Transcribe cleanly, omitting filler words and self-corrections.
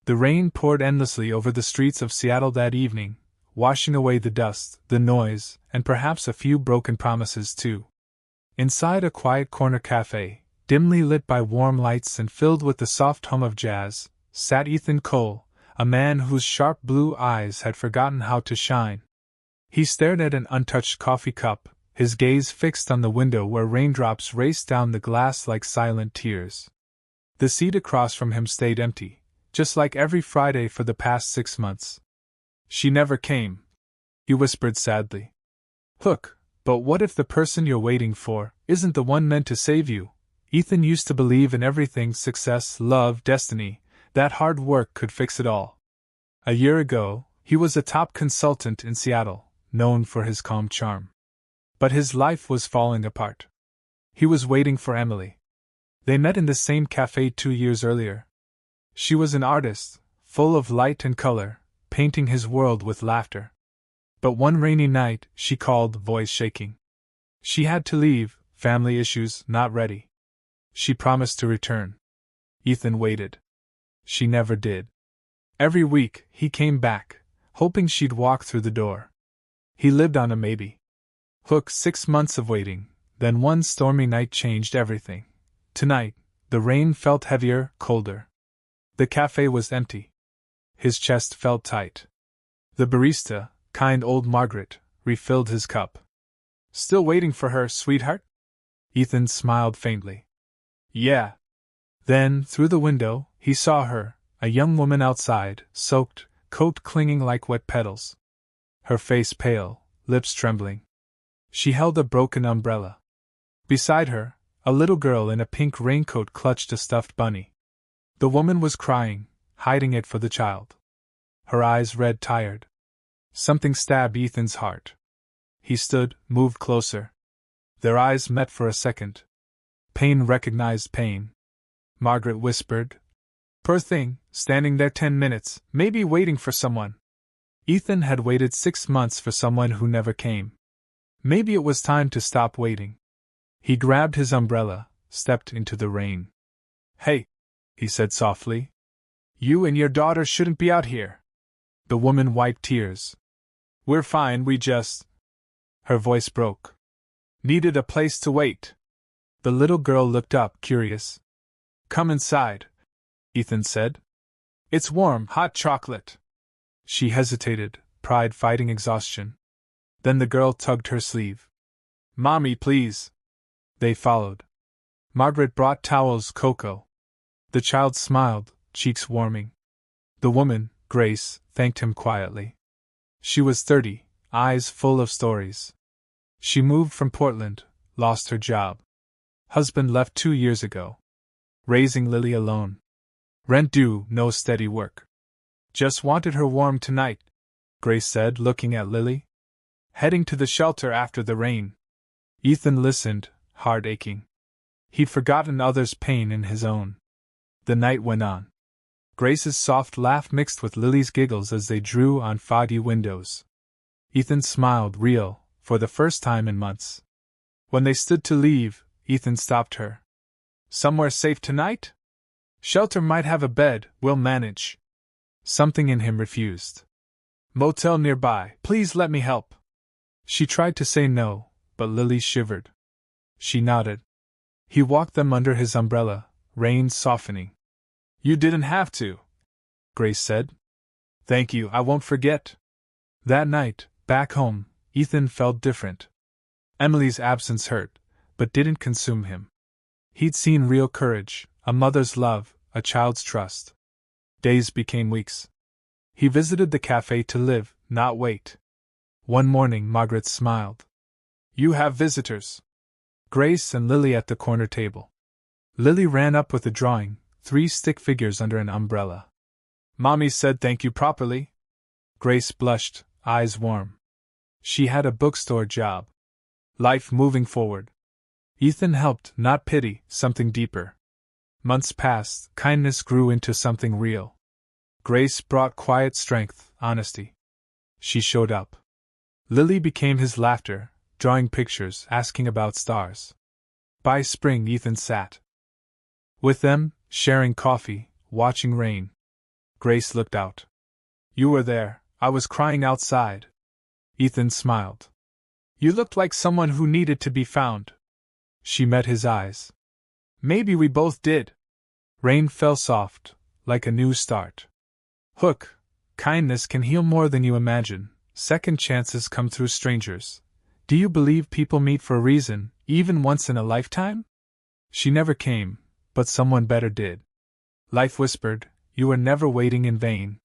The rain poured endlessly over the streets of Seattle that evening, washing away the dust, the noise, and perhaps a few broken promises too. Inside a quiet corner cafe, dimly lit by warm lights and filled with the soft hum of jazz, sat Ethan Cole, a man whose sharp blue eyes had forgotten how to shine. He stared at an untouched coffee cup, his gaze fixed on the window where raindrops raced down the glass like silent tears. The seat across from him stayed empty, just like every Friday for the past 6 months. She never came, he whispered sadly. Look, but what if the person you're waiting for isn't the one meant to save you? Ethan used to believe in everything: success, love, destiny, that hard work could fix it all. A year ago, he was a top consultant in Seattle, known for his calm charm. But his life was falling apart. He was waiting for Emily. They met in the same cafe 2 years earlier. She was an artist, full of light and color, painting his world with laughter. But one rainy night, she called, voice shaking. She had to leave, family issues, not ready. She promised to return. Ethan waited. She never did. Every week, he came back, hoping she'd walk through the door. He lived on a maybe. Look, 6 months of waiting, then one stormy night changed everything. Tonight, the rain felt heavier, colder. The cafe was empty. His chest felt tight. The barista, kind old Margaret, refilled his cup. Still waiting for her, sweetheart? Ethan smiled faintly. Yeah. Then, through the window, he saw her, a young woman outside, soaked, coat clinging like wet petals. Her face pale, lips trembling. She held a broken umbrella. Beside her, a little girl in a pink raincoat clutched a stuffed bunny. The woman was crying, hiding it for the child. Her eyes red, tired. Something stabbed Ethan's heart. He stood, moved closer. Their eyes met for a second. Pain recognized pain. Margaret whispered, "Poor thing, standing there 10 minutes, maybe waiting for someone." Ethan had waited 6 months for someone who never came. Maybe it was time to stop waiting. He grabbed his umbrella, stepped into the rain. "Hey," he said softly. "You and your daughter shouldn't be out here." The woman wiped tears. "We're fine, we just..." Her voice broke. "Needed a place to wait." The little girl looked up, curious. "Come inside," Ethan said. "It's warm, hot chocolate." She hesitated, pride fighting exhaustion. Then the girl tugged her sleeve. "Mommy, please." They followed. Margaret brought towels, cocoa. The child smiled, cheeks warming. The woman, Grace, thanked him quietly. She was 30, eyes full of stories. She moved from Portland, lost her job. Husband left 2 years ago. Raising Lily alone. Rent due, no steady work. "Just wanted her warm tonight," Grace said, looking at Lily. "Heading to the shelter after the rain." Ethan listened, heart aching. He'd forgotten others' pain in his own. The night went on. Grace's soft laugh mixed with Lily's giggles as they drew on foggy windows. Ethan smiled, real, for the first time in months. When they stood to leave, Ethan stopped her. "Somewhere safe tonight? Shelter might have a bed, we'll manage." Something in him refused. "Motel nearby, please let me help." She tried to say no, but Lily shivered. She nodded. He walked them under his umbrella, rain softening. "You didn't have to," Grace said. "Thank you, I won't forget." That night, back home, Ethan felt different. Emily's absence hurt, but didn't consume him. He'd seen real courage, a mother's love, a child's trust. Days became weeks. He visited the cafe to live, not wait. One morning, Margaret smiled. "You have visitors." Grace and Lily at the corner table. Lily ran up with a drawing, 3 stick figures under an umbrella. "Mommy said thank you properly." Grace blushed, eyes warm. She had a bookstore job. Life moving forward. Ethan helped, not pity, something deeper. Months passed, kindness grew into something real. Grace brought quiet strength, honesty. She showed up. Lily became his laughter, drawing pictures, asking about stars. By spring, Ethan sat with them, sharing coffee, watching rain. Grace looked out. You were there, I was crying outside. Ethan smiled. You looked like someone who needed to be found. She met his eyes. Maybe we both did. Rain fell soft, like a new start. Hook, kindness can heal more than you imagine. Second chances come through strangers. Do you believe people meet for a reason, even once in a lifetime? She never came, but someone better did. Life whispered, you are never waiting in vain.